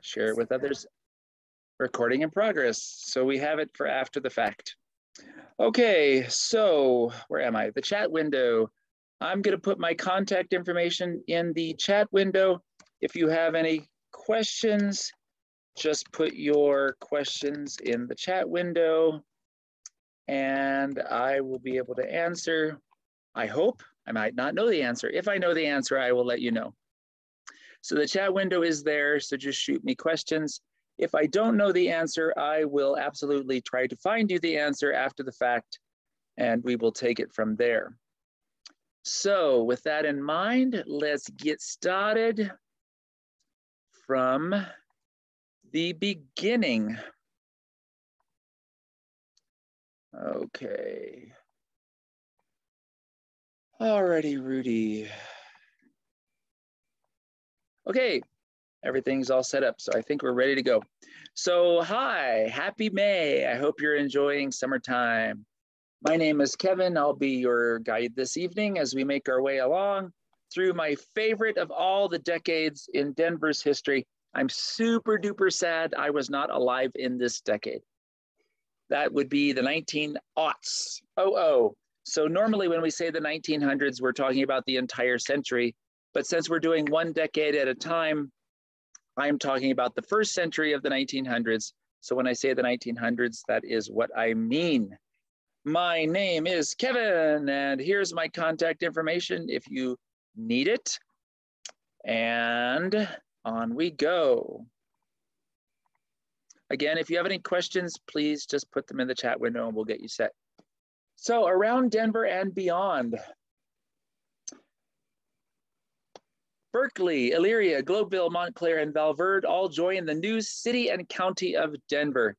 Share it with others. Recording in progress. So we have it for after the fact. Okay, so where am I? The chat window. I'm going to put my contact information in the chat window. If you have any questions, just put your questions in the chat window and I will be able to answer. I hope. I might not know the answer. If I know the answer, I will let you know. So the chat window is there, so just shoot me questions. If I don't know the answer, I will absolutely try to find you the answer after the fact, and we will take it from there. So with that in mind, let's get started from the beginning. Okay. Alrighty, Rudy. Okay, everything's all set up, so I think we're ready to go. So hi, happy May. I hope you're enjoying summertime. My name is Kevin. I'll be your guide this evening as we make our way along through my favorite of all the decades in Denver's history. I'm super duper sad I was not alive in this decade. That would be the 1900s. So normally when we say the 1900s, we're talking about the entire century. But since we're doing one decade at a time, I'm talking about the first century of the 1900s. So when I say the 1900s, that is what I mean. My name is Kevin, and here's my contact information if you need it. And on we go. Again, if you have any questions, please just put them in the chat window and we'll get you set. So around Denver and beyond, Berkeley, Elyria, Globeville, Montclair, and Valverde all join the new city and county of Denver.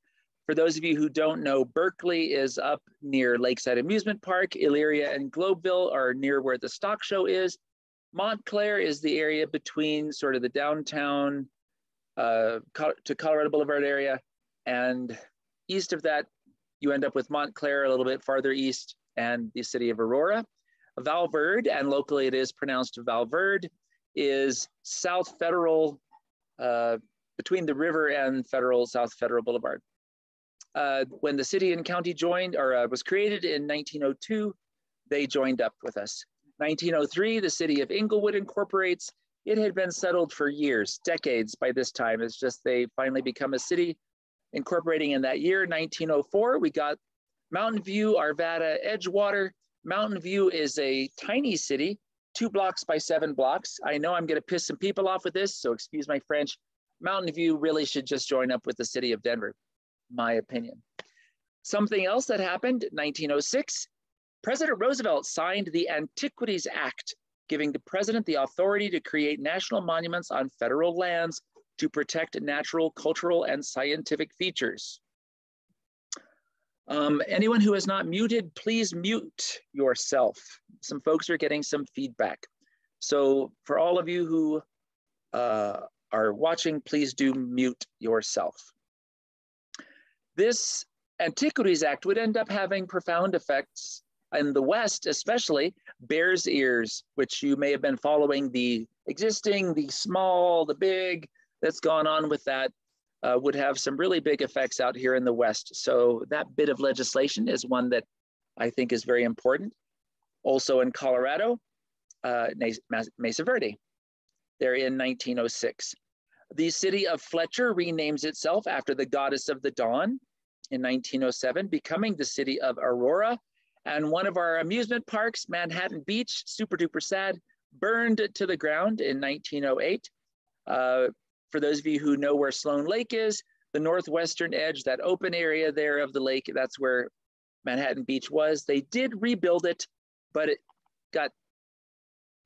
For those of you who don't know, Berkeley is up near Lakeside Amusement Park. Elyria and Globeville are near where the stock show is. Montclair is the area between sort of the downtown to Colorado Boulevard area. And east of that, you end up with Montclair a little bit farther east and the city of Aurora. Valverde, and locally it is pronounced Valverde, is South Federal, between the river and South Federal Boulevard. When the city and county joined, or was created in 1902, they joined up with us. 1903, the city of Inglewood incorporates. It had been settled for years, decades by this time. It's just they finally become a city incorporating in that year. 1904, we got Mountain View, Arvada, Edgewater. Mountain View is a tiny city, 2 blocks by 7 blocks. I know I'm going to piss some people off with this, so excuse my French. Mountain View really should just join up with the city of Denver, my opinion. Something else that happened, 1906, President Roosevelt signed the Antiquities Act, giving the president the authority to create national monuments on federal lands to protect natural, cultural, and scientific features. Anyone who is not muted, please mute yourself. Some folks are getting some feedback. So for all of you who are watching, please do mute yourself. This Antiquities Act would end up having profound effects in the West, especially Bears Ears, which you may have been following, the existing, the small, the big that's gone on with that. Would have some really big effects out here in the West. So that bit of legislation is one that I think is very important. Also in Colorado, Mesa Verde, they're in 1906. The city of Fletcher renames itself after the goddess of the dawn in 1907, becoming the city of Aurora. And one of our amusement parks, Manhattan Beach, super duper sad, burned to the ground in 1908. For those of you who know where Sloan Lake is, the northwestern edge, that open area there of the lake, that's where Manhattan Beach was. They did rebuild it, but it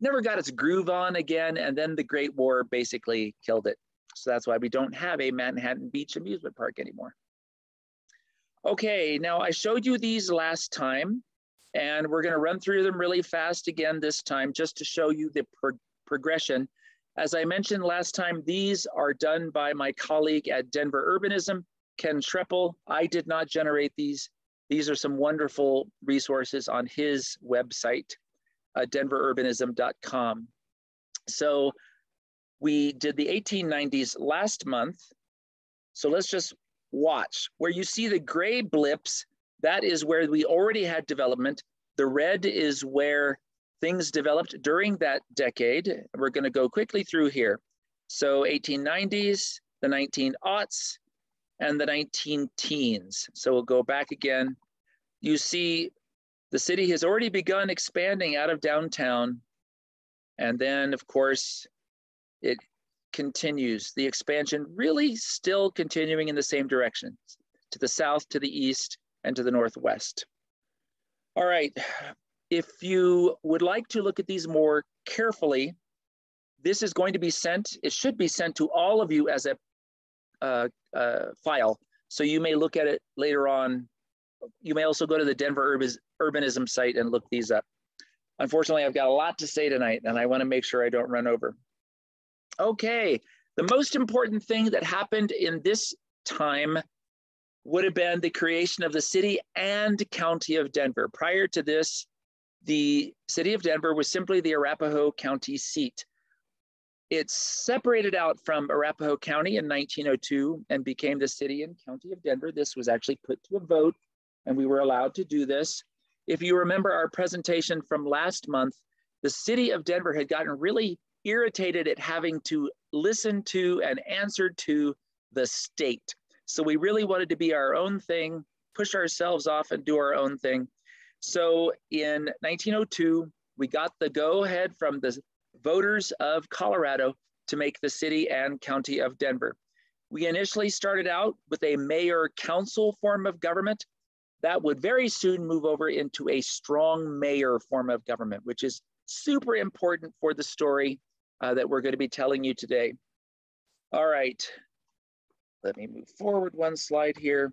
never got its groove on again. And then the Great War basically killed it. So that's why we don't have a Manhattan Beach amusement park anymore. Okay, now I showed you these last time, and we're gonna run through them really fast again this time, just to show you the progression. As I mentioned last time, these are done by my colleague at Denver Urbanism, Ken Treppel. I did not generate these. These are some wonderful resources on his website, denverurbanism.com. So We did the 1890s last month. So let's just watch. Where you see the gray blips, that is where we already had development. The red is where things developed during that decade. We're going to go quickly through here. So 1890s, the 1900s, and the 19-teens. So we'll go back again. You see the city has already begun expanding out of downtown. And then, of course, it continues. The expansion really still continuing in the same direction, to the south, to the east, and to the northwest. All right, if you would like to look at these more carefully, this is going to be sent, it should be sent to all of you as a file. So you may look at it later on. You may also go to the Denver Urbanism site and look these up. Unfortunately, I've got a lot to say tonight, and I want to make sure I don't run over. Okay, the most important thing that happened in this time would have been the creation of the city and county of Denver. Prior to this, the city of Denver was simply the Arapahoe County seat. It separated out from Arapahoe County in 1902 and became the city and county of Denver. This was actually put to a vote, and we were allowed to do this. If you remember our presentation from last month, the city of Denver had gotten really irritated at having to listen to and answer to the state. So we really wanted to be our own thing, push ourselves off and do our own thing. So in 1902, we got the go-ahead from the voters of Colorado to make the city and county of Denver. We initially started out with a mayor-council form of government. That would very soon move over into a strong mayor form of government, which is super important for the story that we're going to be telling you today. All right, let me move forward one slide here.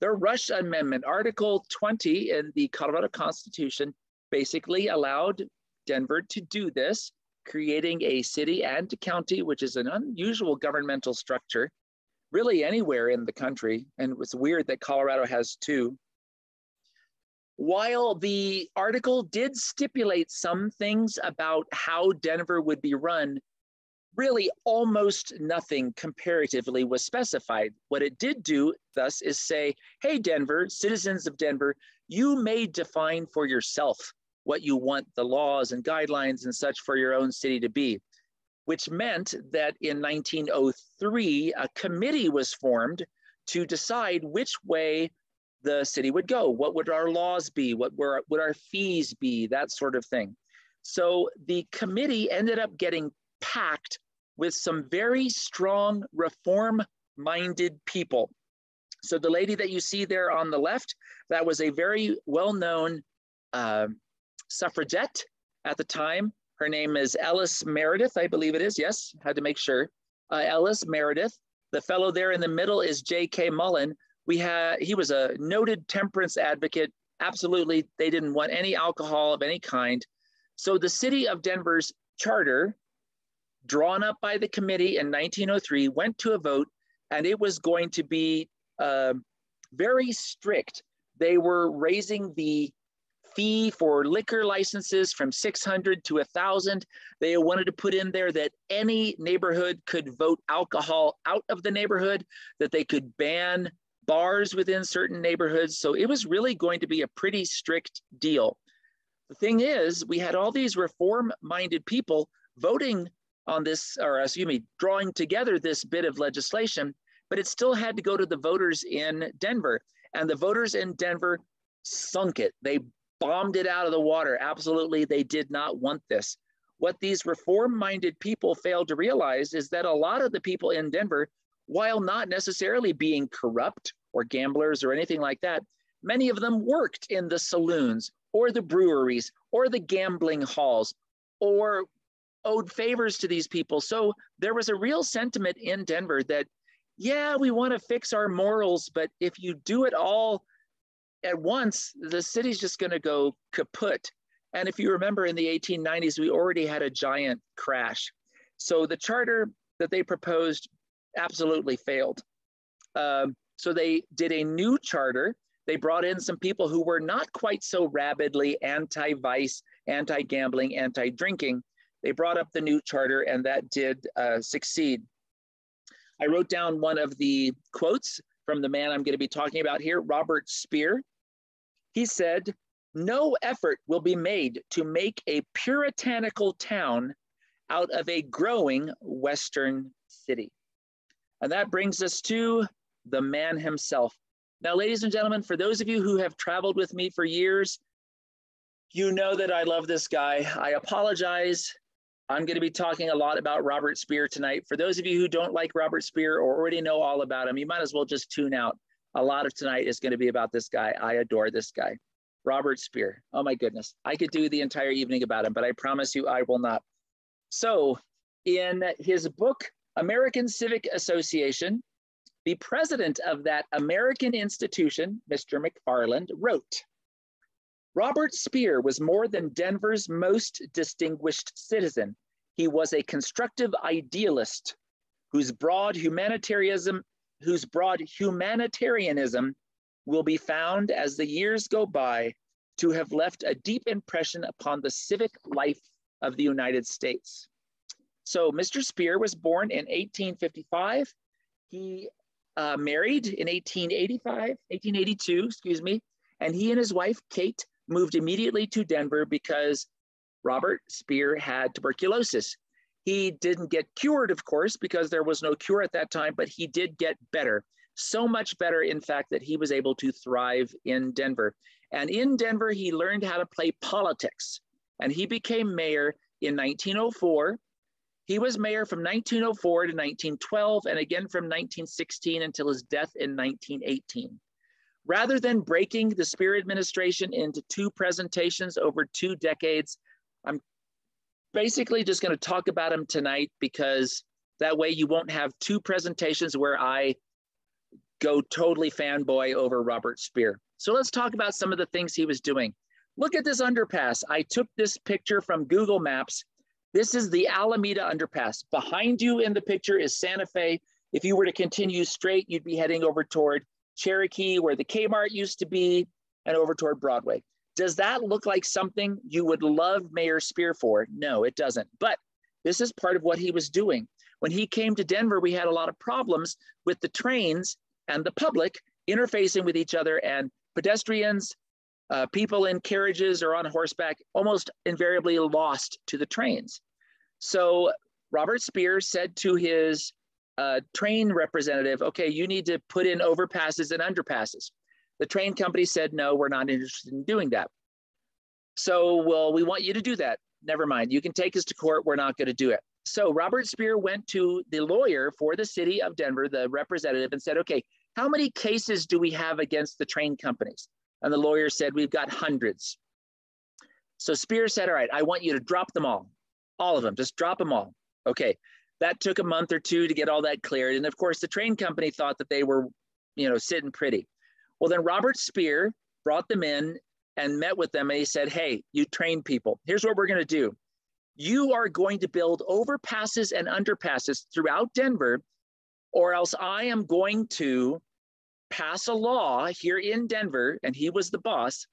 The Rush Amendment, Article 20 in the Colorado Constitution, basically allowed Denver to do this, creating a city and county, which is an unusual governmental structure, really anywhere in the country. And it's weird that Colorado has two. While the article did stipulate some things about how Denver would be run, really almost nothing comparatively was specified. What it did do, thus, is say, hey, Denver, citizens of Denver, you may define for yourself what you want the laws and guidelines and such for your own city to be, which meant that in 1903, a committee was formed to decide which way the city would go. What would our laws be? What would our fees be? That sort of thing. So the committee ended up getting packed with some very strong reform-minded people. So the lady that you see there on the left, that was a very well-known suffragette at the time. Her name is Ellis Meredith, I believe it is. Yes, had to make sure. Ellis Meredith. The fellow there in the middle is J.K. Mullen. He was a noted temperance advocate. Absolutely, they didn't want any alcohol of any kind. So the city of Denver's charter, drawn up by the committee in 1903, went to a vote, and it was going to be very strict. They were raising the fee for liquor licenses from $600 to $1,000. They wanted to put in there that any neighborhood could vote alcohol out of the neighborhood, that they could ban bars within certain neighborhoods. So it was really going to be a pretty strict deal. The thing is, we had all these reform-minded people voting on this, or excuse me, drawing together this bit of legislation, but it still had to go to the voters in Denver. And the voters in Denver sunk it. They bombed it out of the water. Absolutely, they did not want this. What these reform-minded people failed to realize is that a lot of the people in Denver, while not necessarily being corrupt or gamblers or anything like that, many of them worked in the saloons or the breweries or the gambling halls or owed favors to these people. So there was a real sentiment in Denver that, yeah, we want to fix our morals, but if you do it all at once, the city's just going to go kaput. And if you remember, in the 1890s, we already had a giant crash. So the charter that they proposed absolutely failed. So they did a new charter. They brought in some people who were not quite so rabidly anti-vice, anti-gambling, anti-drinking. They brought up the new charter, and that did succeed. I wrote down one of the quotes from the man I'm going to be talking about here, Robert Speer. He said, "No effort will be made to make a puritanical town out of a growing Western city." And that brings us to the man himself. Now, ladies and gentlemen, for those of you who have traveled with me for years, you know that I love this guy. I apologize. I'm going to be talking a lot about Robert Speer tonight. For those of you who don't like Robert Speer or already know all about him, you might as well just tune out. A lot of tonight is going to be about this guy. I adore this guy, Robert Speer. Oh my goodness. I could do the entire evening about him, but I promise you I will not. So in his book, American Civic Association, the president of that American institution, Mr. McFarland, wrote, "Robert Speer was more than Denver's most distinguished citizen. He was a constructive idealist whose broad humanitarianism will be found as the years go by to have left a deep impression upon the civic life of the United States." So Mr. Speer was born in 1855. He married in 1882, and he and his wife, Kate, moved immediately to Denver because Robert Speer had tuberculosis. He didn't get cured, of course, because there was no cure at that time, but he did get better. So much better, in fact, that he was able to thrive in Denver. And in Denver, he learned how to play politics. And he became mayor in 1904. He was mayor from 1904 to 1912, and again from 1916 until his death in 1918. Rather than breaking the Speer administration into two presentations over 2 decades, I'm basically just going to talk about him tonight because that way you won't have 2 presentations where I go totally fanboy over Robert Speer. So let's talk about some of the things he was doing. Look at this underpass. I took this picture from Google Maps. This is the Alameda underpass. Behind you in the picture is Santa Fe. If you were to continue straight, you'd be heading over toward Cherokee, where the Kmart used to be, and over toward Broadway. Does that look like something you would love Mayor Speer for? No, it doesn't. But this is part of what he was doing. When he came to Denver, we had a lot of problems with the trains and the public interfacing with each other, and pedestrians, people in carriages or on horseback almost invariably lost to the trains. So Robert Speer said to his train representative, okay, you need to put in overpasses and underpasses. The train company said, no, we're not interested in doing that. So, well, we want you to do that. Never mind, you can take us to court, we're not going to do it. So Robert Speer went to the lawyer for the city of Denver, the representative, and said, okay, how many cases do we have against the train companies? And the lawyer said, we've got hundreds. So Speer said, all right, I want you to drop them all of them, just drop them all. Okay, that took a month or 2 to get all that cleared. And of course, the train company thought that they were, sitting pretty. Well, then Robert Speer brought them in and met with them, and he said, hey, you train people, here's what we're going to do. You are going to build overpasses and underpasses throughout Denver, or else I am going to pass a law here in Denver, and he was the boss,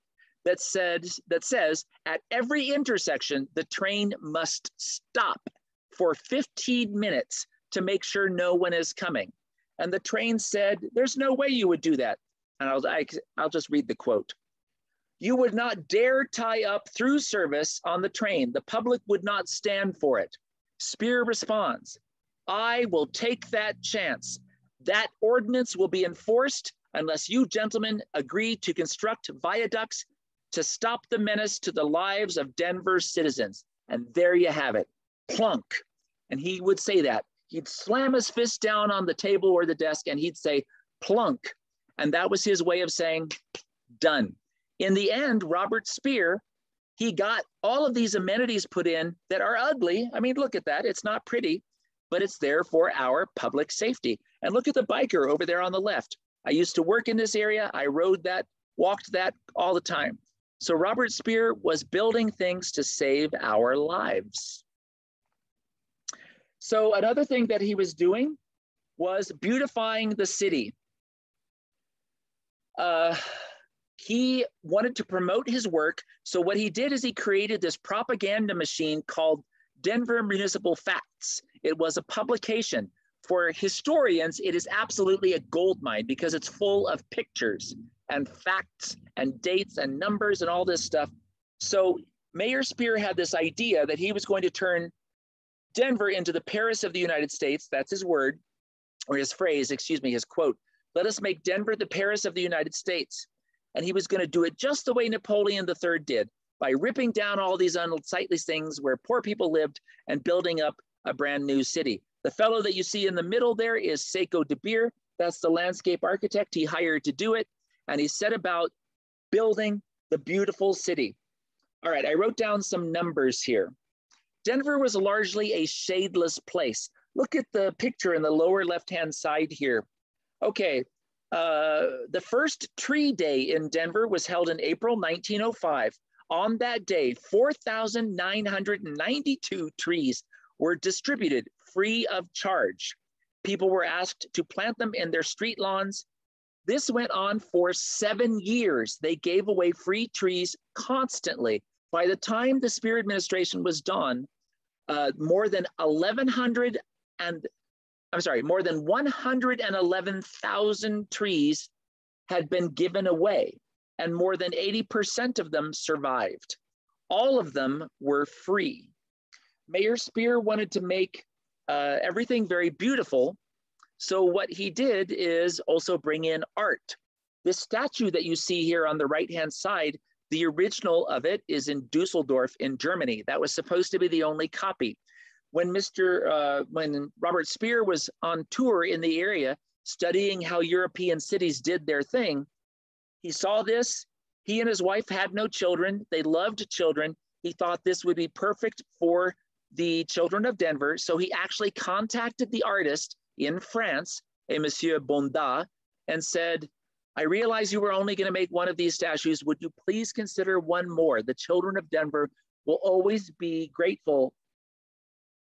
that says at every intersection, the train must stop for 15 minutes to make sure no one is coming. And the train said, there's no way you would do that. And I'll just read the quote. You would not dare tie up through service on the train. The public would not stand for it. Speer responds, I will take that chance. That ordinance will be enforced unless you gentlemen agree to construct viaducts to stop the menace to the lives of Denver's citizens. And there you have it, plunk. And he would say that. He'd slam his fist down on the table or the desk and he'd say, plunk. And that was his way of saying, done. In the end, Robert Speer, he got all of these amenities put in that are ugly. I mean, look at that. It's not pretty, but it's there for our public safety. And look at the biker over there on the left. I used to work in this area. I rode that, walked that all the time. So Robert Speer was building things to save our lives. So another thing that he was doing was beautifying the city. He wanted to promote his work. So what he did is he created this propaganda machine called Denver Municipal Facts. It was a publication. For historians, it is absolutely a goldmine because it's full of pictures and facts and dates and numbers and all this stuff. So Mayor Speer had this idea that he was going to turn Denver into the Paris of the United States. That's his word, or his phrase, excuse me, his quote. Let us make Denver the Paris of the United States. And he was going to do it just the way Napoleon III did, by ripping down all these unsightly things where poor people lived and building up a brand new city. The fellow that you see in the middle there is Seiko de Beer. That's the landscape architect he hired to do it. And he set about building the beautiful city. All right, I wrote down some numbers here. Denver was largely a shadeless place. Look at the picture in the lower left-hand side here. Okay, the first tree day in Denver was held in April 1905. On that day, 4,992 trees were distributed free of charge. People were asked to plant them in their street lawns. This went on for 7 years. They gave away free trees constantly. By the time the Speer administration was done, more than 111,000 trees had been given away, and more than 80% of them survived. All of them were free. Mayor Speer wanted to make everything very beautiful. So what he did is also bring in art. This statue that you see here on the right-hand side, the original of it is in Dusseldorf in Germany. That was supposed to be the only copy. When Robert Speer was on tour in the area, studying how European cities did their thing, he saw this. He and his wife had no children. They loved children. He thought this would be perfect for the children of Denver. So he actually contacted the artist in France, a Monsieur Bondat, and said, I realize you were only going to make one of these statues. Would you please consider one more? The children of Denver will always be grateful.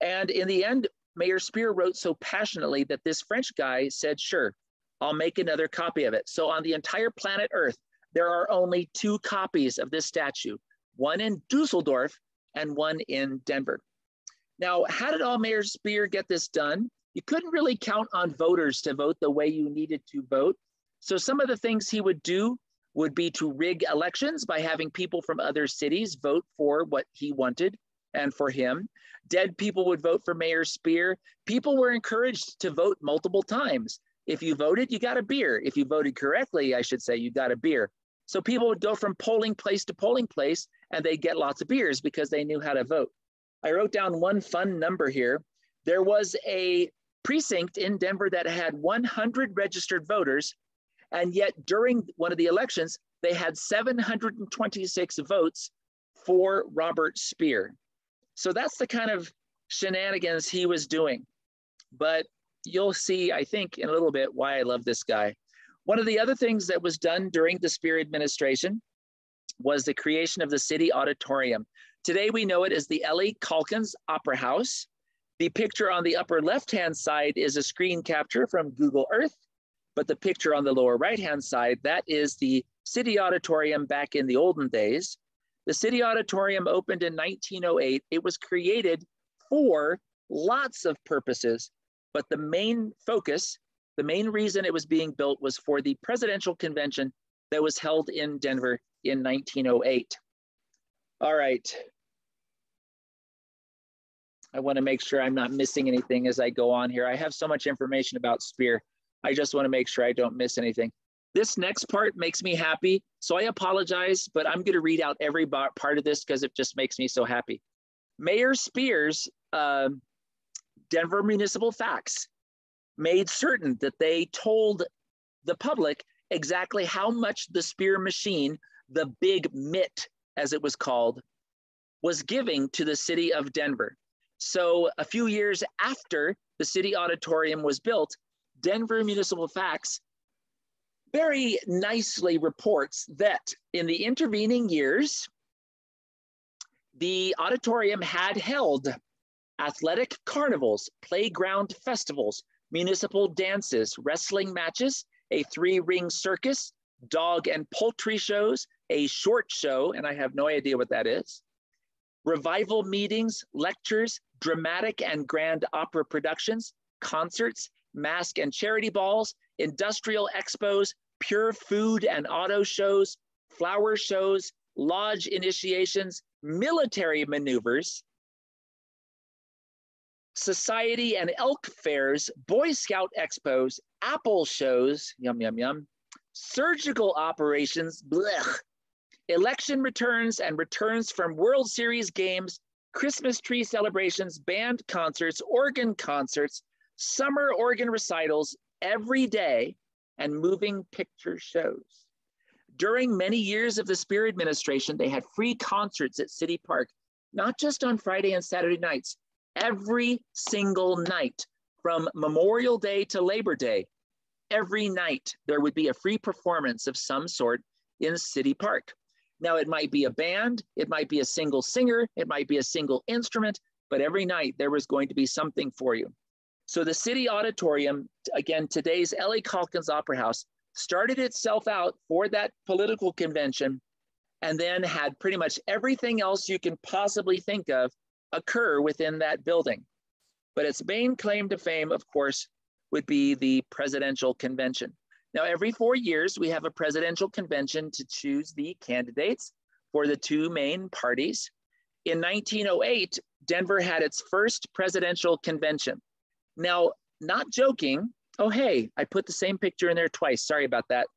And in the end, Mayor Speer wrote so passionately that this French guy said, sure, I'll make another copy of it. So on the entire planet Earth, there are only 2 copies of this statue, one in Dusseldorf and one in Denver. Now, how did all Mayor Speer get this done? You couldn't really count on voters to vote the way you needed to vote. So some of the things he would do would be to rig elections by having people from other cities vote for what he wanted and for him. Dead people would vote for Mayor Speer. People were encouraged to vote multiple times. If you voted, you got a beer. If you voted correctly, I should say, you got a beer. So people would go from polling place to polling place and they'd get lots of beers because they knew how to vote. I wrote down one fun number here. There was a precinct in Denver that had 100 registered voters, and yet during one of the elections, they had 726 votes for Robert Speer. So that's the kind of shenanigans he was doing. But you'll see, I think, in a little bit why I love this guy. One of the other things that was done during the Speer administration was the creation of the City Auditorium. Today we know it as the Ellie Calkins Opera House. The picture on the upper left-hand side is a screen capture from Google Earth, but the picture on the lower right-hand side, that is the City Auditorium back in the olden days. The City Auditorium opened in 1908. It was created for lots of purposes, but the main focus, the main reason it was being built was for the presidential convention that was held in Denver in 1908. All right. I want to make sure I'm not missing anything as I go on here. I have so much information about Speer. I just want to make sure I don't miss anything. This next part makes me happy, so I apologize, but I'm going to read out every part of this because it just makes me so happy. Mayor Speer's Denver Municipal Facts made certain that they told the public exactly how much the Speer machine, the Big Mitt as it was called, was giving to the city of Denver. So a few years after the City Auditorium was built, Denver Municipal Facts very nicely reports that in the intervening years, the auditorium had held athletic carnivals, playground festivals, municipal dances, wrestling matches, a 3-ring circus, dog and poultry shows, a short show, and I have no idea what that is, revival meetings, lectures, dramatic and grand opera productions, concerts, mask and charity balls, industrial expos, pure food and auto shows, flower shows, lodge initiations, military maneuvers, society and elk fairs, Boy Scout expos, apple shows, yum, yum, yum, surgical operations, blech, election returns and returns from World Series games, Christmas tree celebrations, band concerts, organ concerts, summer organ recitals every day, and moving picture shows. During many years of the Speer administration, they had free concerts at City Park, not just on Friday and Saturday nights, every single night from Memorial Day to Labor Day. Every night there would be a free performance of some sort in City Park. Now it might be a band, it might be a single singer, it might be a single instrument, but every night there was going to be something for you. So the City Auditorium, again, today's L.A. Calkins Opera House, started itself out for that political convention and then had pretty much everything else you can possibly think of occur within that building. But its main claim to fame, of course, would be the presidential convention. Now, every 4 years, we have a presidential convention to choose the candidates for the two main parties. In 1908, Denver had its first presidential convention. Now, not joking, oh, hey, I put the same picture in there twice. Sorry about that.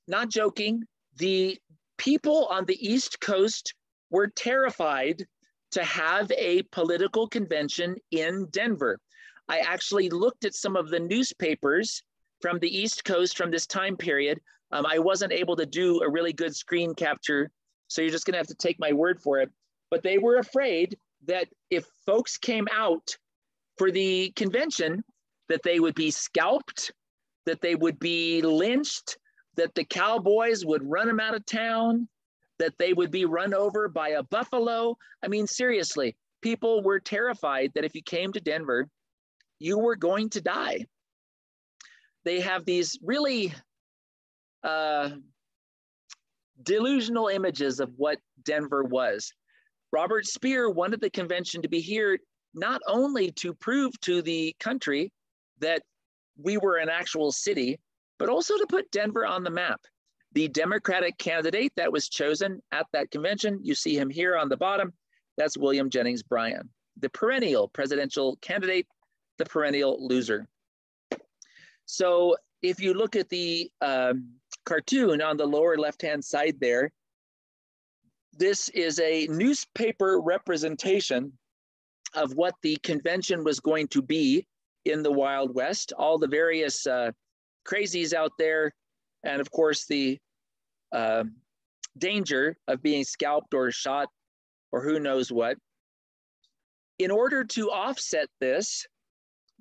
Not joking, the people on the East Coast were terrified to have a political convention in Denver. I actually looked at some of the newspapers from the East Coast from this time period. I wasn't able to do a really good screen capture, so you're just gonna have to take my word for it. But they were afraid that if folks came out for the convention, that they would be scalped, that they would be lynched, that the cowboys would run them out of town, that they would be run over by a buffalo. I mean, seriously, people were terrified that if you came to Denver, you were going to die. They have these really delusional images of what Denver was. Robert Speer wanted the convention to be here not only to prove to the country that we were an actual city, but also to put Denver on the map. The Democratic candidate that was chosen at that convention, you see him here on the bottom, that's William Jennings Bryan. The perennial presidential candidate, the perennial loser. So if you look at the cartoon on the lower left-hand side there, this is a newspaper representation of what the convention was going to be in the Wild West, all the various crazies out there, and of course the danger of being scalped or shot or who knows what. In order to offset this,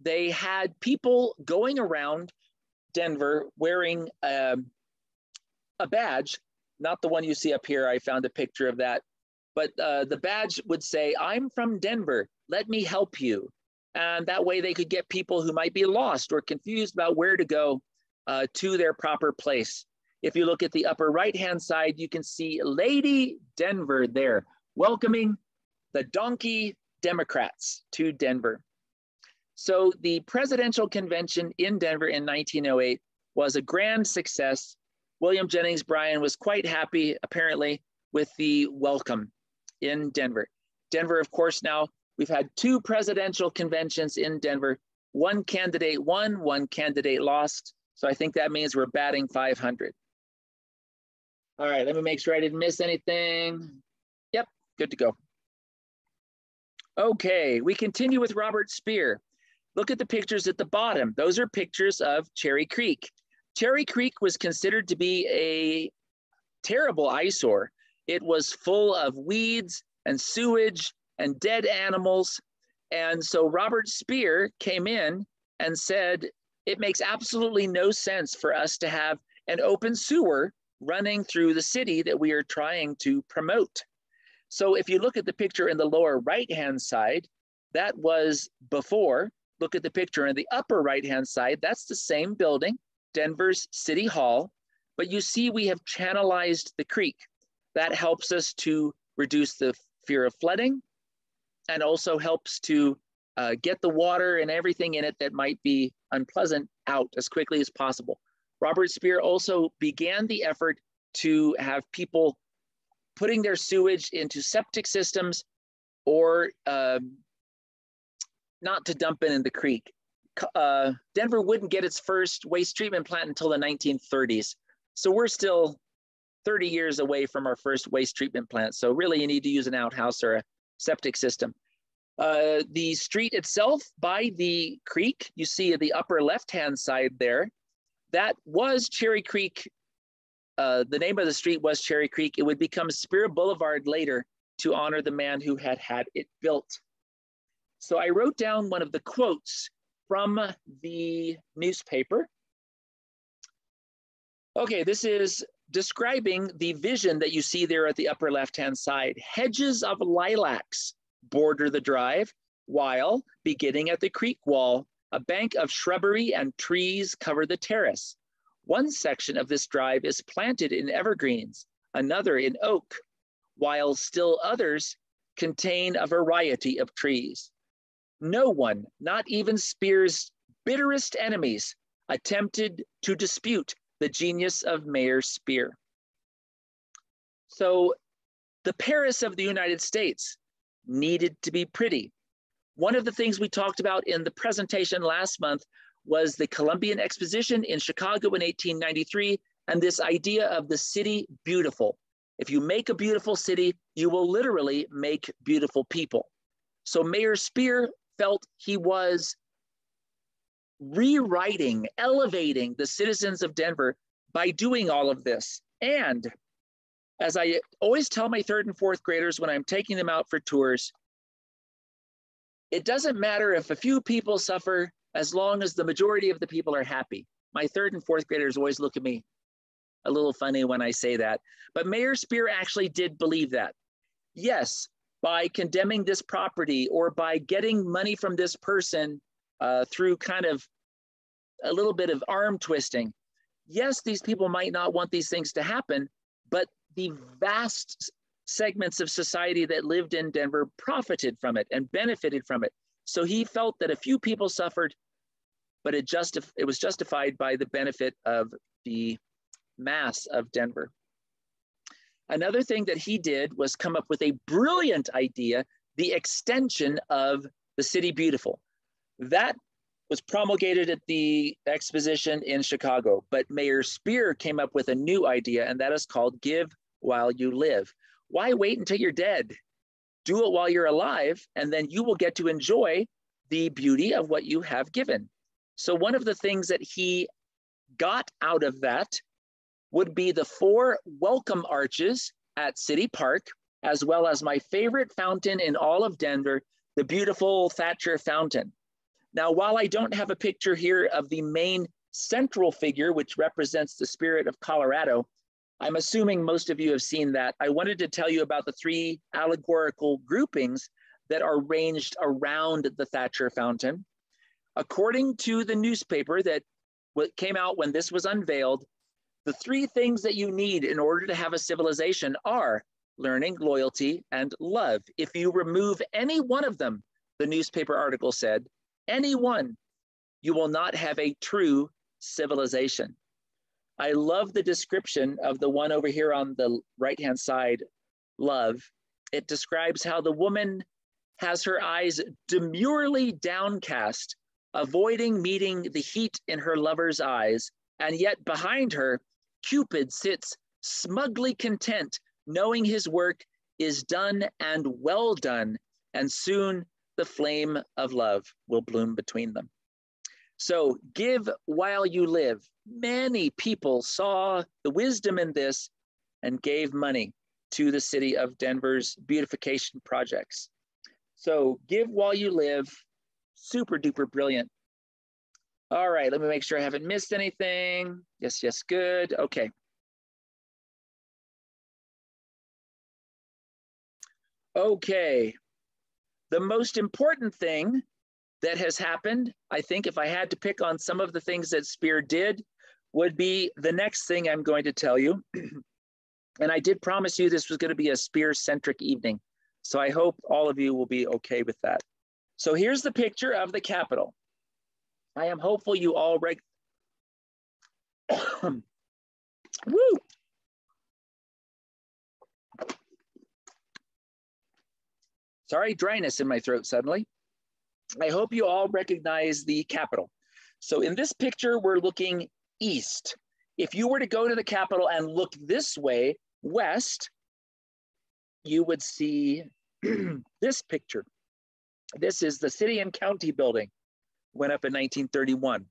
they had people going around Denver wearing a badge, not the one you see up here. I found a picture of that, but the badge would say, "I'm from Denver, let me help you." And that way they could get people who might be lost or confused about where to go to their proper place. If you look at the upper right-hand side, you can see Lady Denver there, welcoming the donkey Democrats to Denver. So the presidential convention in Denver in 1908 was a grand success. William Jennings Bryan was quite happy, apparently, with the welcome in Denver. Denver, of course, now we've had two presidential conventions in Denver. One candidate won, one candidate lost. So I think that means we're batting 500. All right, let me make sure I didn't miss anything. Yep, good to go. Okay, we continue with Robert Speer. Look at the pictures at the bottom. Those are pictures of Cherry Creek. Cherry Creek was considered to be a terrible eyesore. It was full of weeds and sewage and dead animals. And so Robert Speer came in and said, it makes absolutely no sense for us to have an open sewer running through the city that we are trying to promote. So if you look at the picture in the lower right-hand side, that was before. Look at the picture in the upper right-hand side, that's the same building, Denver's City Hall, but you see we have channelized the creek. That helps us to reduce the fear of flooding. and also helps to get the water and everything in it that might be unpleasant out as quickly as possible. Robert Speer also began the effort to have people putting their sewage into septic systems or not to dump it in the creek. Denver wouldn't get its first waste treatment plant until the 1930s. So we're still 30 years away from our first waste treatment plant. So really you need to use an outhouse or a septic system. The street itself by the creek, you see the upper left-hand side there, that was Cherry Creek. The name of the street was Cherry Creek. It would become Speer Boulevard later to honor the man who had it built. So I wrote down one of the quotes from the newspaper. Okay, this is describing the vision that you see there at the upper left-hand side. Hedges of lilacs border the drive, while beginning at the creek wall, a bank of shrubbery and trees cover the terrace. One section of this drive is planted in evergreens, another in oak, while still others contain a variety of trees. No one, not even Speer's bitterest enemies, attempted to dispute the genius of Mayor Speer. So the Paris of the United States needed to be pretty. One of the things we talked about in the presentation last month was the Columbian Exposition in Chicago in 1893, and this idea of the city beautiful. If you make a beautiful city, you will literally make beautiful people. So Mayor Speer felt he was rewriting, elevating the citizens of Denver by doing all of this. And as I always tell my 3rd and 4th graders when I'm taking them out for tours, it doesn't matter if a few people suffer as long as the majority of the people are happy. My 3rd and 4th graders always look at me a little funny when I say that. But Mayor Speer actually did believe that. Yes, by condemning this property or by getting money from this person through kind of a little bit of arm twisting, yes, these people might not want these things to happen, but the vast segments of society that lived in Denver profited from it and benefited from it. So he felt that a few people suffered, but it was justified by the benefit of the mass of Denver. Another thing that he did was come up with a brilliant idea, the extension of the City Beautiful. That was promulgated at the exposition in Chicago, but Mayor Speer came up with a new idea, and that is called Give While You Live. Why wait until you're dead? Do it while you're alive, and then you will get to enjoy the beauty of what you have given. So one of the things that he got out of that would be the 4 welcome arches at City Park, as well as my favorite fountain in all of Denver, the beautiful Thatcher Fountain. Now, while I don't have a picture here of the main central figure, which represents the spirit of Colorado, I'm assuming most of you have seen that. I wanted to tell you about the 3 allegorical groupings that are ranged around the Thatcher Fountain. According to the newspaper that came out when this was unveiled, the 3 things that you need in order to have a civilization are learning, loyalty, and love. If you remove any one of them, the newspaper article said, any one, you will not have a true civilization. I love the description of the one over here on the right-hand side, love. It describes how the woman has her eyes demurely downcast, avoiding meeting the heat in her lover's eyes, and yet behind her, Cupid sits smugly content, knowing his work is done and well done, and soon the flame of love will bloom between them. So give while you live. Many people saw the wisdom in this and gave money to the city of Denver's beautification projects. So give while you live, super duper brilliant. All right, let me make sure I haven't missed anything. Yes, yes, good, okay. Okay, the most important thing that has happened, I think if I had to pick on some of the things that Speer did, would be the next thing I'm going to tell you. And I did promise you this was going to be a Speer-centric evening. So I hope all of you will be okay with that. So here's the picture of the Capitol. I am hopeful you all Woo! Sorry, dryness in my throat suddenly. I hope you all recognize the Capitol. So in this picture, we're looking east. If you were to go to the Capitol and look this way, west, you would see this picture. This is the City and County building, went up in 1931.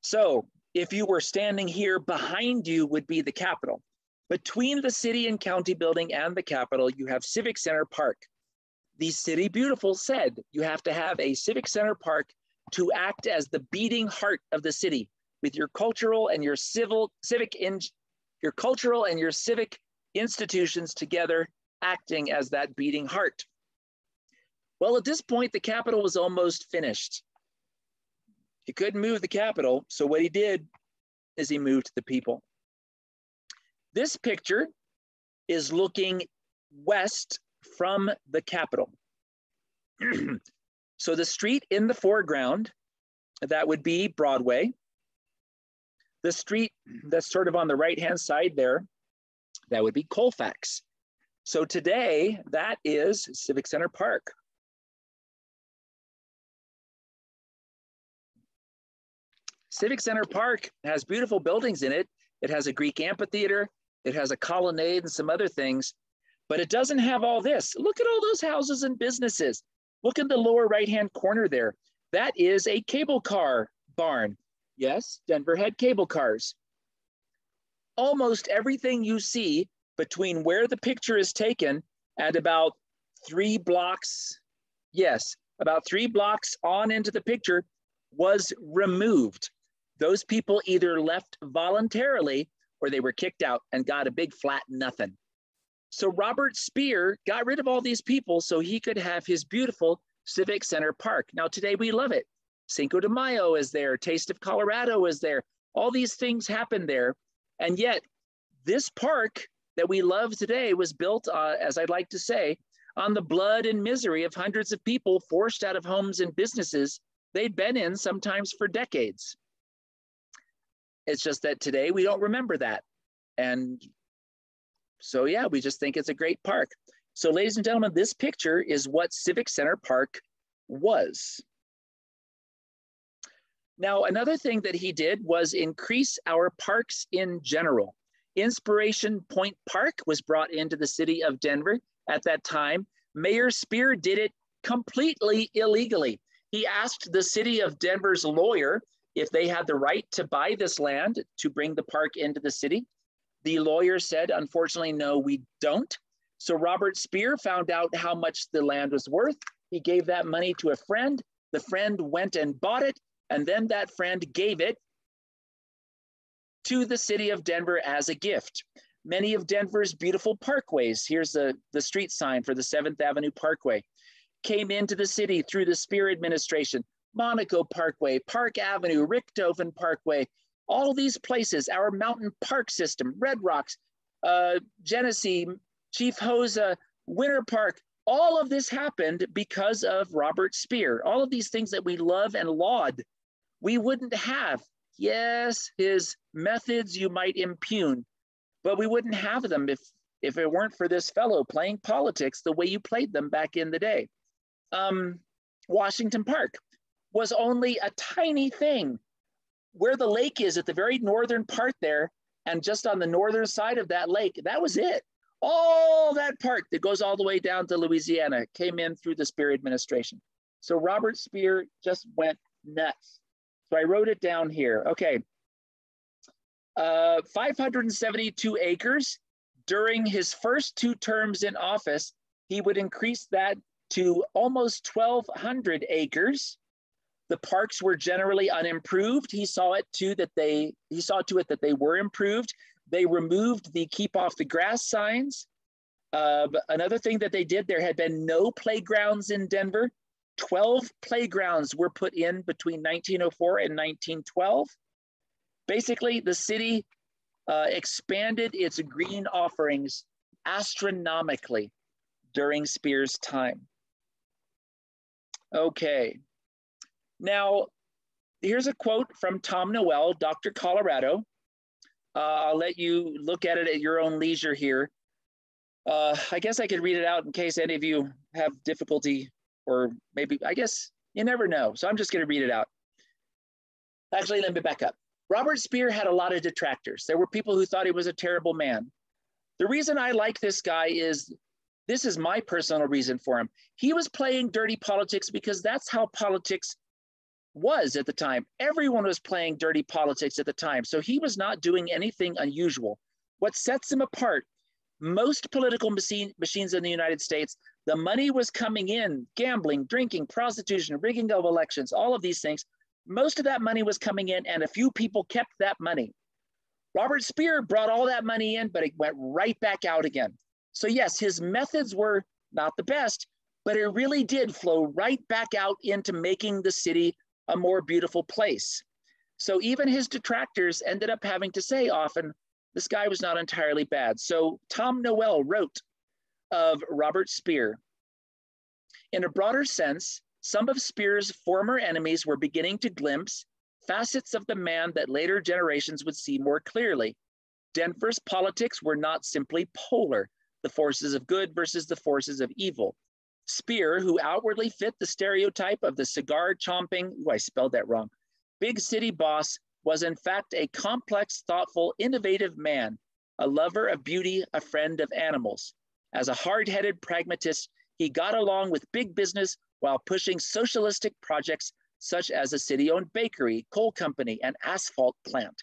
So if you were standing here, behind you would be the Capitol. Between the City and County building and the Capitol, you have Civic Center Park. The City Beautiful said you have to have a Civic Center Park to act as the beating heart of the city, with your cultural and your civic institutions together acting as that beating heart. Well, at this point, the Capitol was almost finished. He couldn't move the Capitol, so what he did is he moved the people. This picture is looking west from the Capitol. So the street in the foreground, that would be Broadway. The street that's sort of on the right-hand side there, that would be Colfax. So today, that is Civic Center Park. Civic Center Park has beautiful buildings in it. It has a Greek amphitheater. It has a colonnade and some other things, but it doesn't have all this. Look at all those houses and businesses. Look in the lower right-hand corner there. That is a cable car barn. Yes, Denver had cable cars. Almost everything you see between where the picture is taken and about 3 blocks, yes, about 3 blocks on into the picture was removed. Those people either left voluntarily or they were kicked out and got a big flat nothing. So Robert Speer got rid of all these people so he could have his beautiful Civic Center Park. Now today we love it. Cinco de Mayo is there, Taste of Colorado is there. All these things happen there. And yet this park that we love today was built, as I'd like to say, on the blood and misery of hundreds of people forced out of homes and businesses they'd been in sometimes for decades. It's just that today we don't remember that. And so, yeah, we just think it's a great park. So ladies and gentlemen, this picture is what Civic Center Park was. Now, another thing that he did was increase our parks in general. Inspiration Point Park was brought into the city of Denver at that time. Mayor Speer did it completely illegally. He asked the city of Denver's lawyer if they had the right to buy this land to bring the park into the city. The lawyer said, unfortunately, no, we don't. So Robert Speer found out how much the land was worth. He gave that money to a friend. The friend went and bought it, and then that friend gave it to the city of Denver as a gift. Many of Denver's beautiful parkways, here's the street sign for the 7th Avenue Parkway, came into the city through the Speer administration. Monaco Parkway, Park Avenue, Richthofen Parkway, all these places, our mountain park system, Red Rocks, Genesee, Chief Hosa, Winter Park, all of this happened because of Robert Speer. All of these things that we love and laud, we wouldn't have. Yes, his methods you might impugn, but we wouldn't have them if it weren't for this fellow playing politics the way you played them back in the day. Washington Park was only a tiny thing. Where the lake is at the very northern part there, and just on the northern side of that lake, that was it. All that park that goes all the way down to Louisiana came in through the Speer administration. So Robert Speer just went nuts. So I wrote it down here. Okay. 572 acres. During his first 2 terms in office, he would increase that to almost 1,200 acres. The parks were generally unimproved. He saw to it that they were improved. They removed the keep off the grass signs. Another thing that they did, there had been no playgrounds in Denver. 12 playgrounds were put in between 1904 and 1912. Basically, the city expanded its green offerings astronomically. during Speer's time. Okay, now here's a quote from Tom Noel, Dr. Colorado. I'll let you look at it at your own leisure here. I guess I could read it out in case any of you have difficulty, or maybe, I guess you never know. So I'm just gonna read it out. Actually, let me back up. Robert Speer had a lot of detractors. There were people who thought he was a terrible man. The reason I like this guy is, this is my personal reason for him. He was playing dirty politics because that's how politics was at the time. Everyone was playing dirty politics at the time. So he was not doing anything unusual. What sets him apart, most political machines in the United States, the money was coming in, gambling, drinking, prostitution, rigging of elections, all of these things. Most of that money was coming in, and a few people kept that money. Robert Speer brought all that money in, but it went right back out again. So yes, his methods were not the best, but it really did flow right back out into making the city a more beautiful place. So even his detractors ended up having to say often, this guy was not entirely bad. So Tom Noel wrote of Robert Speer, in a broader sense, some of Speer's former enemies were beginning to glimpse facets of the man that later generations would see more clearly. Denver's politics were not simply polar, the forces of good versus the forces of evil. Speer, who outwardly fit the stereotype of the cigar-chomping, I spelled that wrong, big city boss, was in fact a complex, thoughtful, innovative man, a lover of beauty, a friend of animals. As a hard-headed pragmatist, he got along with big business while pushing socialistic projects such as a city-owned bakery, coal company, and asphalt plant.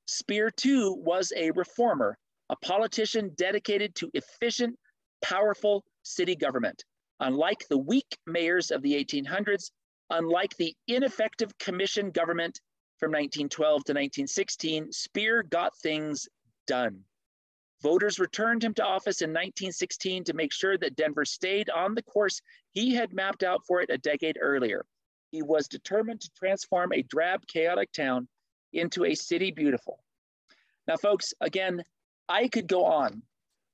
Speer, too, was a reformer, a politician dedicated to efficient, powerful city government. Unlike the weak mayors of the 1800s, unlike the ineffective commission government from 1912 to 1916, Speer got things done. Voters returned him to office in 1916 to make sure that Denver stayed on the course he had mapped out for it a decade earlier. He was determined to transform a drab, chaotic town into a city beautiful. Now, folks, again, I could go on,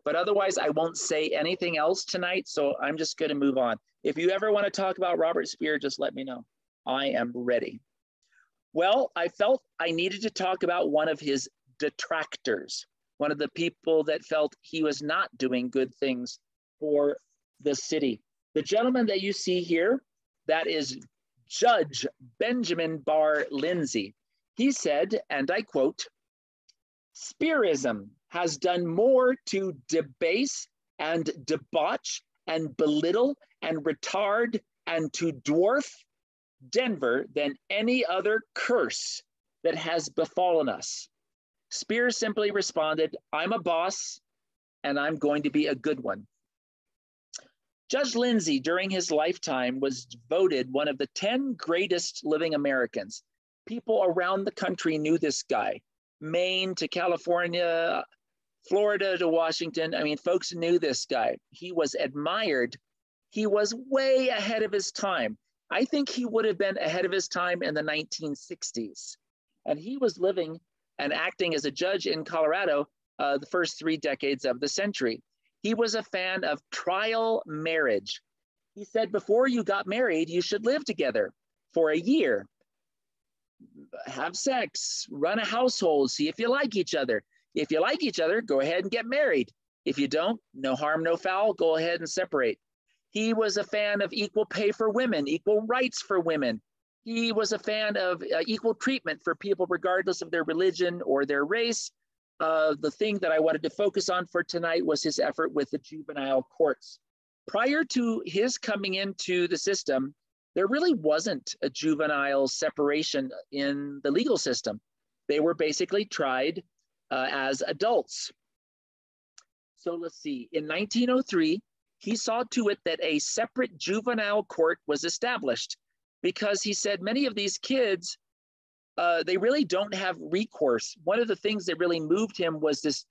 but otherwise I won't say anything else tonight, so I'm just going to move on. If you ever want to talk about Robert Speer, just let me know. I am ready. Well, I felt I needed to talk about one of his detractors, one of the people that felt he was not doing good things for the city. The gentleman that you see here, that is Judge Benjamin Barr Lindsay. He said, and I quote, "Speerism has done more to debase and debauch and belittle and retard and to dwarf Denver than any other curse that has befallen us." Speer simply responded, "I'm a boss and I'm going to be a good one." Judge Lindsay, during his lifetime, was voted one of the 10 greatest living Americans. People around the country knew this guy. Maine to California, Florida to Washington. I mean, folks knew this guy. He was admired. He was way ahead of his time. I think he would have been ahead of his time in the 1960s. And he was living and acting as a judge in Colorado the first 3 decades of the century. He was a fan of trial marriage. He said, before you got married, you should live together for a year, have sex, run a household, see if you like each other. If you like each other, go ahead and get married. If you don't, no harm, no foul, go ahead and separate. He was a fan of equal pay for women, equal rights for women. He was a fan of equal treatment for people regardless of their religion or their race. The thing that I wanted to focus on for tonight was his effort with the juvenile courts. Prior to his coming into the system, there really wasn't a juvenile separation in the legal system. They were basically tried as adults. So let's see, in 1903, he saw to it that a separate juvenile court was established because he said many of these kids, they really don't have recourse. One of the things that really moved him was this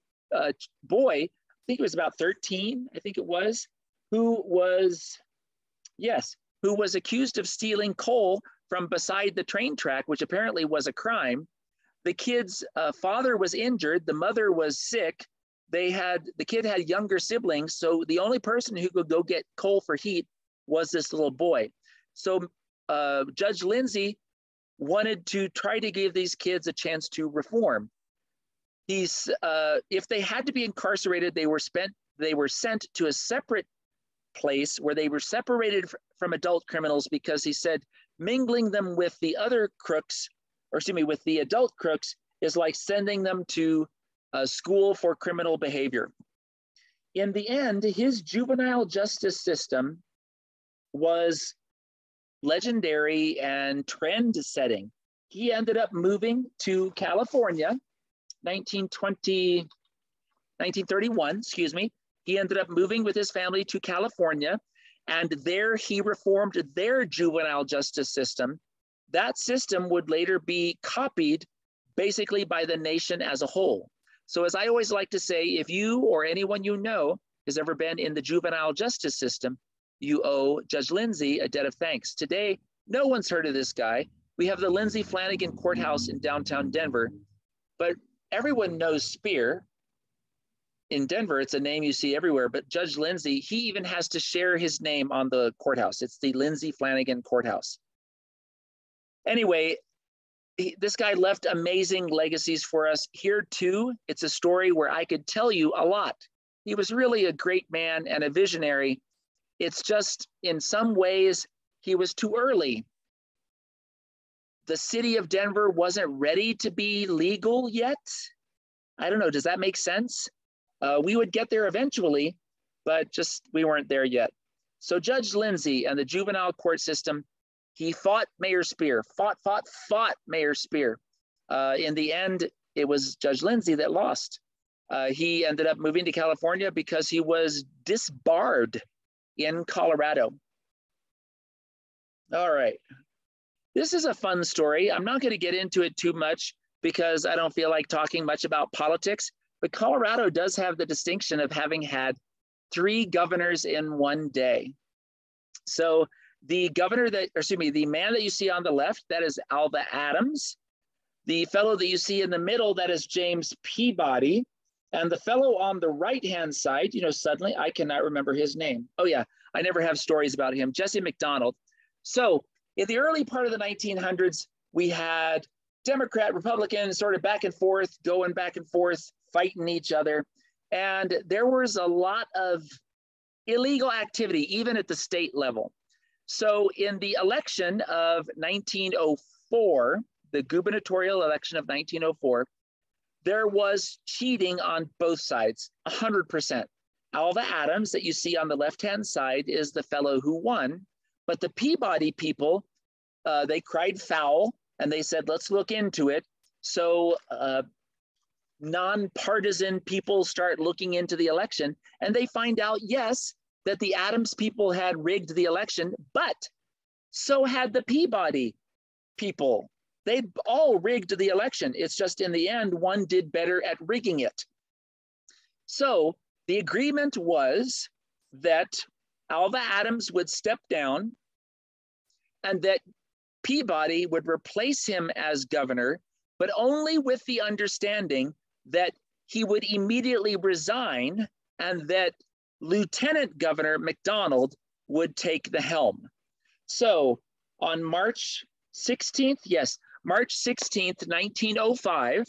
boy, I think it was about 13, I think it was, who was accused of stealing coal from beside the train track, which apparently was a crime. The kid's father was injured, the mother was sick, the kid had younger siblings, so the only person who could go get coal for heat was this little boy. So Judge Lindsay wanted to try to give these kids a chance to reform. If they had to be incarcerated, they were sent to a separate place where they were separated from adult criminals, because he said mingling them with the other crooks, or excuse me, with the adult crooks, is like sending them to a school for criminal behavior. In the end, his juvenile justice system was legendary and trend-setting. He ended up moving to California, 1931, excuse me. He ended up moving with his family to California, and there he reformed their juvenile justice system. That system would later be copied basically by the nation as a whole. So as I always like to say, if you or anyone you know has ever been in the juvenile justice system, you owe Judge Lindsay a debt of thanks. Today, no one's heard of this guy. We have the Lindsay Flanagan Courthouse in downtown Denver, but everyone knows Speer. In Denver, it's a name you see everywhere, but Judge Lindsay, he even has to share his name on the courthouse. It's the Lindsay Flanagan Courthouse. Anyway, this guy left amazing legacies for us. Here too, it's a story where I could tell you a lot. He was really a great man and a visionary. It's just, in some ways, he was too early. The city of Denver wasn't ready to be legal yet. I don't know, does that make sense? We would get there eventually, but just we weren't there yet. So Judge Lindsay and the juvenile court system, he fought Mayor Speer, fought Mayor Speer. In the end, it was Judge Lindsay that lost. He ended up moving to California because he was disbarred in Colorado. All right. This is a fun story. I'm not going to get into it too much because I don't feel like talking much about politics, but Colorado does have the distinction of having had 3 governors in one day. So the the man that you see on the left, that is Alva Adams. The fellow that you see in the middle, that is James Peabody. And the fellow on the right-hand side, suddenly I cannot remember his name. Oh yeah, I never have stories about him, Jesse McDonald. So in the early part of the 1900s, we had Democrat, Republican, sort of back and forth, going back and forth, fighting each other. And there was a lot of illegal activity, even at the state level. So in the election of 1904, the gubernatorial election of 1904, there was cheating on both sides, 100%. Alva Adams that you see on the left-hand side is the fellow who won, but the Peabody people, they cried foul and they said, let's look into it. So non-partisan people start looking into the election and they find out, yes, that the Adams people had rigged the election, but so had the Peabody people. They all rigged the election. It's just in the end, one did better at rigging it. So the agreement was that Alva Adams would step down and that Peabody would replace him as governor, but only with the understanding that he would immediately resign and that Lieutenant Governor McDonald would take the helm. So on March 16th, March 16th, 1905,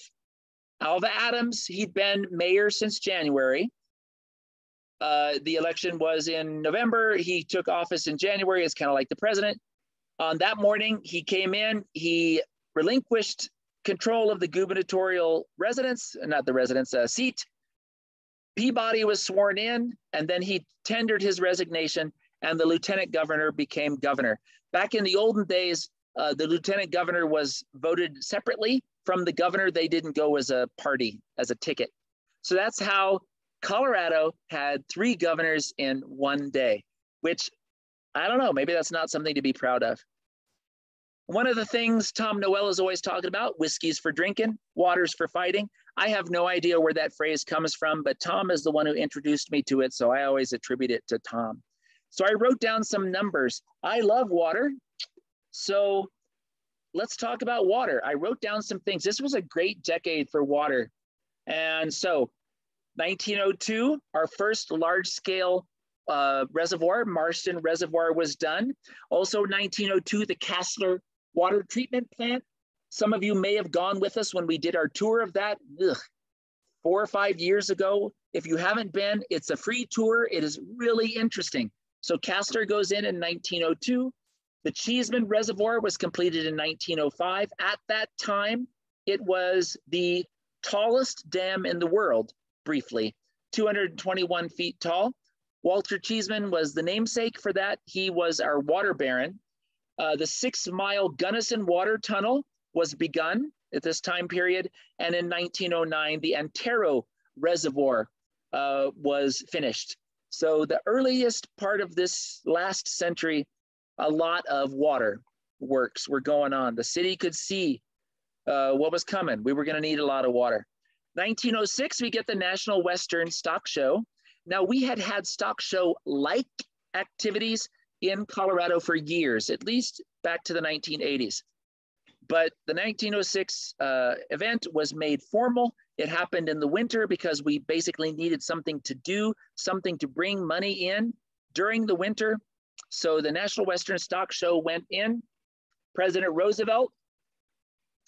Alva Adams, he'd been mayor since January. The election was in November. He took office in January. It's kind of like the president. On that morning, he came in, he relinquished control of the gubernatorial seat. Peabody was sworn in, and then he tendered his resignation, and the lieutenant governor became governor. Back in the olden days, the lieutenant governor was voted separately from the governor. They didn't go as a party, as a ticket. So that's how Colorado had 3 governors in one day, which I don't know, maybe that's not something to be proud of. One of the things Tom Noel is always talking about, whiskey's for drinking, water's for fighting. I have no idea where that phrase comes from, but Tom is the one who introduced me to it, so I always attribute it to Tom. So I wrote down some numbers. I love water, so let's talk about water. I wrote down some things. This was a great decade for water. And so 1902, our first large-scale reservoir, Marston Reservoir, was done. Also 1902, the Castler Water Treatment Plant. Some of you may have gone with us when we did our tour of that 4 or 5 years ago. If you haven't been, it's a free tour. It is really interesting. So Castler goes in 1902. The Cheeseman Reservoir was completed in 1905. At that time, it was the tallest dam in the world, briefly, 221 feet tall. Walter Cheeseman was the namesake for that. He was our water baron. The 6-mile Gunnison Water Tunnel was begun at this time period. And in 1909, the Antero Reservoir was finished. So the earliest part of this last century, a lot of water works were going on. The city could see what was coming. We were going to need a lot of water. 1906, we get the National Western Stock Show. Now, we had had stock show-like activities in Colorado for years, at least back to the 1980s. But the 1906 event was made formal. It happened in the winter because we basically needed something to do, something to bring money in during the winter. So the National Western Stock Show went in. President Roosevelt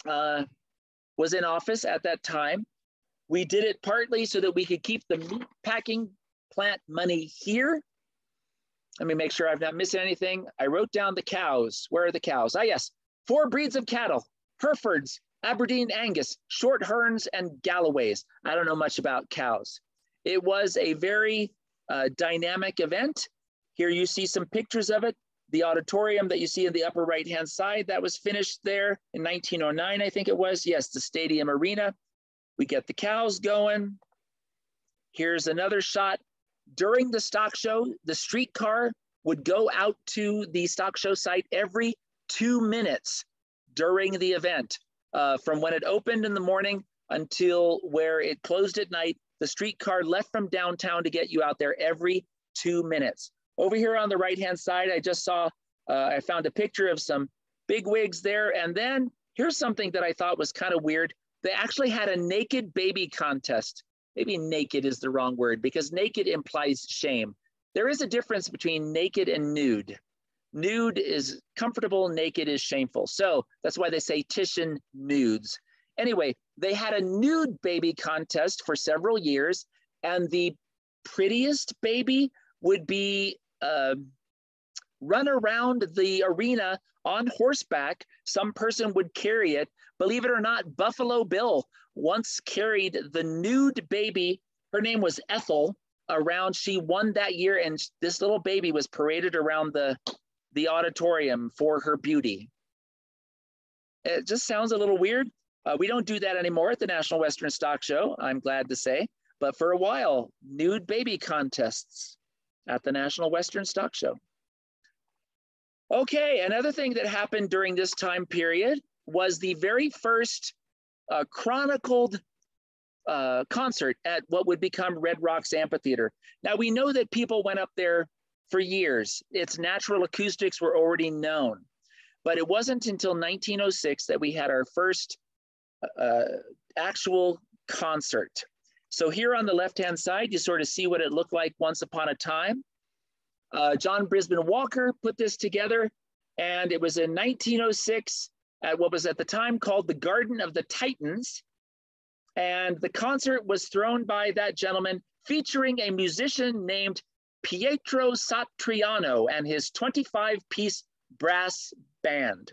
was in office at that time. We did it partly so that we could keep the meat packing plant money here. Let me make sure I've not missed anything. I wrote down the cows. Where are the cows? Ah, yes. 4 breeds of cattle: Herefords, Aberdeen Angus, Shorthorns, and Galloways. I don't know much about cows. It was a very dynamic event. Here you see some pictures of it. The auditorium that you see in the upper right-hand side, that was finished there in 1909, I think it was. Yes, the stadium arena. We get the cows going. Here's another shot. During the stock show, the streetcar would go out to the stock show site every 2 minutes during the event. From when it opened in the morning until where it closed at night, the streetcar left from downtown to get you out there every 2 minutes. Over here on the right-hand side, I just saw, I found a picture of some bigwigs there. And then here's something that I thought was kind of weird. They actually had a naked baby contest. Maybe naked is the wrong word because naked implies shame. There is a difference between naked and nude. Nude is comfortable, naked is shameful. So that's why they say Titian nudes. Anyway, they had a nude baby contest for several years, and the prettiest baby would be run around the arena on horseback. Some person would carry it. Believe it or not, Buffalo Bill once carried the nude baby. Her name was Ethel. Around, she won that year, and this little baby was paraded around the auditorium for her beauty. It just sounds a little weird. We don't do that anymore at the National Western Stock Show, I'm glad to say. But for a while, nude baby contests at the National Western Stock Show. Okay, another thing that happened during this time period was the very first chronicled concert at what would become Red Rocks Amphitheater. Now, we know that people went up there for years. Its natural acoustics were already known, but it wasn't until 1906 that we had our first actual concert. So here on the left-hand side, you sort of see what it looked like once upon a time. John Brisbane Walker put this together, and it was in 1906 at what was at the time called the Garden of the Titans. And the concert was thrown by that gentleman, featuring a musician named Pietro Satriano and his 25-piece brass band.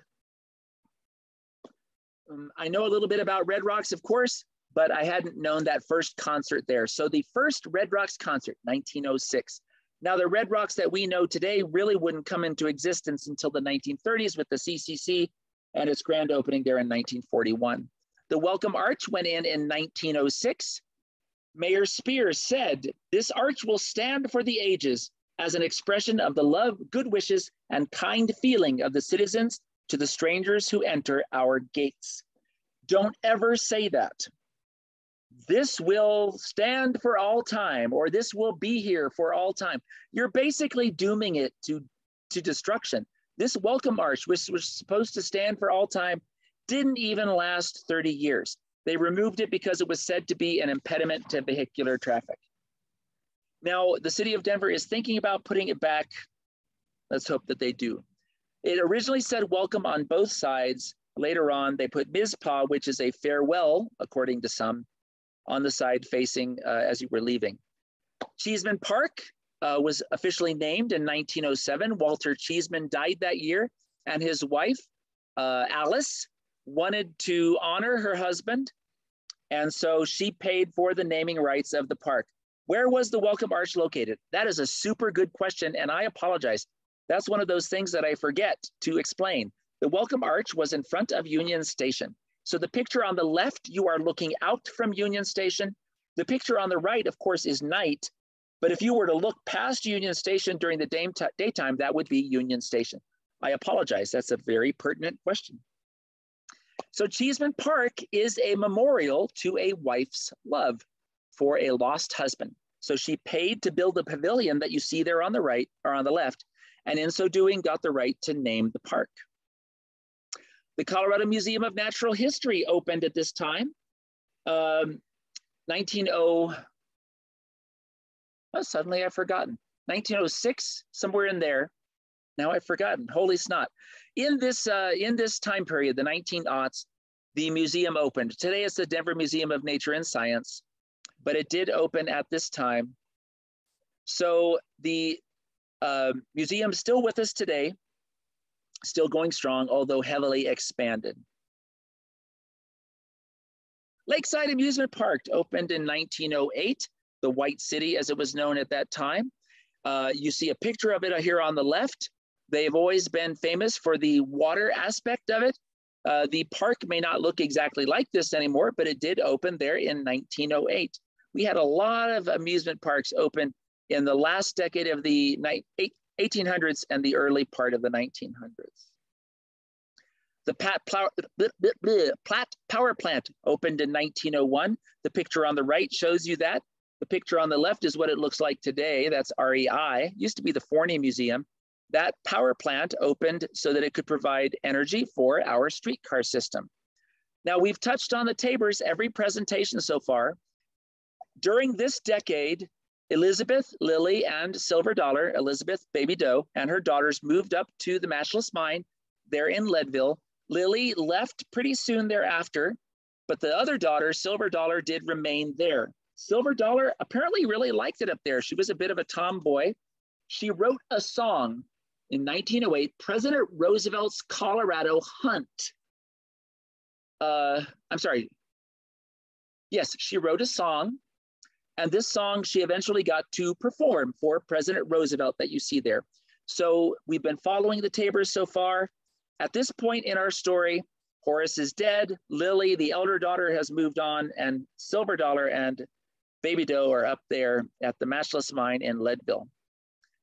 I know a little bit about Red Rocks, of course, but I hadn't known that first concert there. So the first Red Rocks concert, 1906. Now, the Red Rocks that we know today really wouldn't come into existence until the 1930s with the CCC and its grand opening there in 1941. The Welcome Arch went in 1906. Mayor Speer said, "This arch will stand for the ages as an expression of the love, good wishes, and kind feeling of the citizens to the strangers who enter our gates." Don't ever say that. This will stand for all time, or this will be here for all time. You're basically dooming it to destruction. This Welcome Arch, which was supposed to stand for all time, didn't even last 30 years. They removed it because it was said to be an impediment to vehicular traffic. Now, the city of Denver is thinking about putting it back. Let's hope that they do. It originally said welcome on both sides. Later on, they put Mizpah, which is a farewell, according to some, on the side facing as you were leaving. Cheeseman Park was officially named in 1907. Walter Cheeseman died that year, and his wife, Alice, wanted to honor her husband, and so she paid for the naming rights of the park. Where was the Welcome Arch located? That is a super good question, and I apologize. That's one of those things that I forget to explain. The Welcome Arch was in front of Union Station. So the picture on the left, you are looking out from Union Station. The picture on the right, of course, is night. But if you were to look past Union Station during the daytime, that would be Union Station. I apologize. That's a very pertinent question. So Cheeseman Park is a memorial to a wife's love for a lost husband. So she paid to build the pavilion that you see there on the right or on the left, and in so doing got the right to name the park. The Colorado Museum of Natural History opened at this time. 1906, somewhere in there. Now I've forgotten, holy snot. In this time period, the 1900s, the museum opened. Today it's the Denver Museum of Nature and Science, but it did open at this time. So the museum's still with us today, still going strong, although heavily expanded. Lakeside Amusement Park opened in 1908, the White City as it was known at that time. You see a picture of it here on the left. They've always been famous for the water aspect of it. The park may not look exactly like this anymore, but it did open there in 1908. We had a lot of amusement parks open in the last decade of the 1800s and the early part of the 1900s. The Platte Power Plant opened in 1901. The picture on the right shows you that. The picture on the left is what it looks like today. That's REI. Used to be the Forney Museum. That power plant opened so that it could provide energy for our streetcar system. Now, we've touched on the Tabors every presentation so far. During this decade, Elizabeth, Lily, and Silver Dollar, Elizabeth, Baby Doe, and her daughters moved up to the Matchless Mine there in Leadville. Lily left pretty soon thereafter, but the other daughter, Silver Dollar, did remain there. Silver Dollar apparently really liked it up there. She was a bit of a tomboy. She wrote a song in 1908, President Roosevelt's Colorado Hunt. I'm sorry. Yes, she wrote a song, and this song she eventually got to perform for President Roosevelt that you see there. So we've been following the Tabors so far. At this point in our story, Horace is dead. Lily, the elder daughter, has moved on, and Silver Dollar and Baby Doe are up there at the Matchless Mine in Leadville.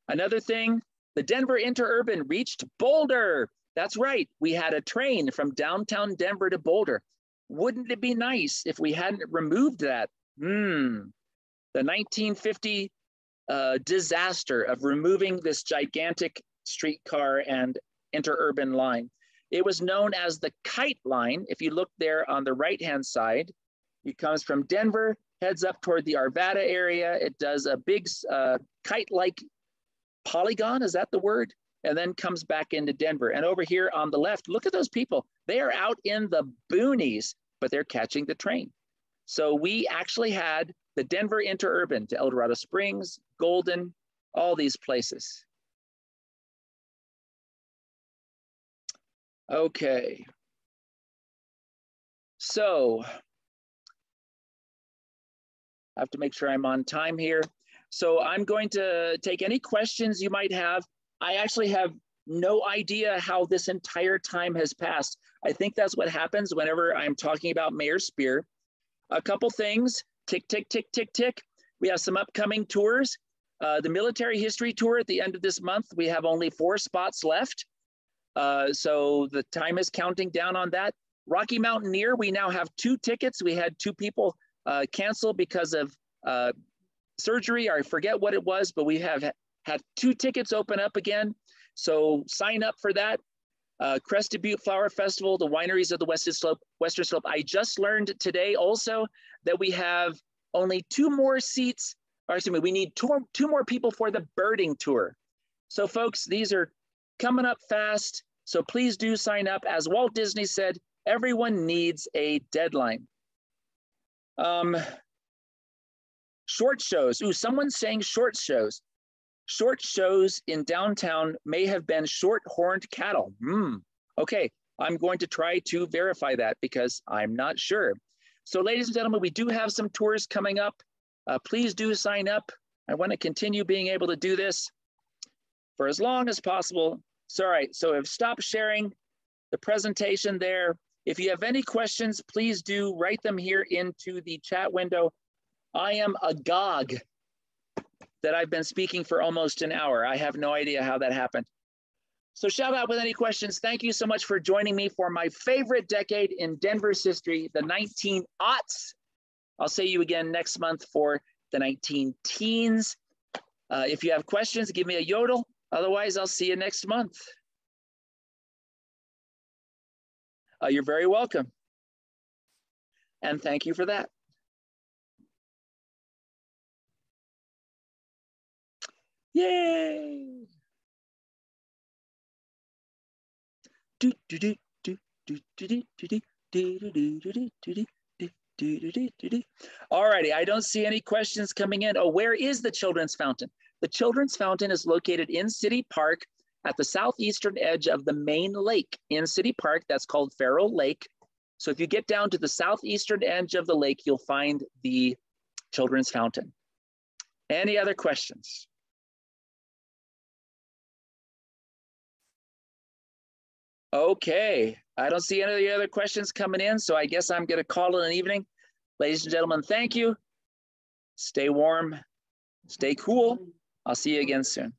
Another thing, the Denver Interurban reached Boulder. That's right, we had a train from downtown Denver to Boulder. Wouldn't it be nice if we hadn't removed that? The 1950 disaster of removing this gigantic streetcar and interurban line. It was known as the Kite Line. If you look there on the right-hand side, it comes from Denver, heads up toward the Arvada area. It does a big kite-like polygon, is that the word? And then comes back into Denver. And over here on the left, look at those people. They are out in the boonies, but they're catching the train. So we actually had the Denver Interurban to El Dorado Springs, Golden, all these places. Okay. So I have to make sure I'm on time here. So I'm going to take any questions you might have. I actually have no idea how this entire time has passed. I think that's what happens whenever I'm talking about Mayor Speer. A couple things, tick, tick, tick, tick, tick. We have some upcoming tours. The military history tour at the end of this month, we have only 4 spots left. So the time is counting down on that. Rocky Mountaineer, we now have 2 tickets. We had 2 people cancel because of surgery, or I forget what it was, but we have had 2 tickets open up again. So sign up for that. Crested Butte Flower Festival, the wineries of the Western Slope. I just learned today also that we have only 2 more seats, or excuse me, we need two more people for the birding tour. So folks, these are coming up fast. So please do sign up. As Walt Disney said, everyone needs a deadline. Short shows. Ooh, someone's saying short shows. Short shows in downtown may have been short-horned cattle. Okay, I'm going to try to verify that because I'm not sure. So ladies and gentlemen, we do have some tours coming up. Please do sign up. I want to continue being able to do this for as long as possible. So, all right, so I've stopped sharing the presentation there. If you have any questions, please do write them here into the chat window. I am agog that I've been speaking for almost an hour. I have no idea how that happened. So shout out with any questions. Thank you so much for joining me for my favorite decade in Denver's history, the 19-aughts. I'll see you again next month for the 19-teens. If you have questions, give me a yodel. Otherwise, I'll see you next month. You're very welcome. And thank you for that. Yay! All righty, I don't see any questions coming in. Oh, where is the Children's Fountain? The Children's Fountain is located in City Park at the southeastern edge of the main lake in City Park. That's called Farrow Lake. So if you get down to the southeastern edge of the lake, you'll find the Children's Fountain. Any other questions? Okay, I don't see any other questions coming in, so I guess I'm going to call it an evening. Ladies and gentlemen, thank you. Stay warm, stay cool. I'll see you again soon.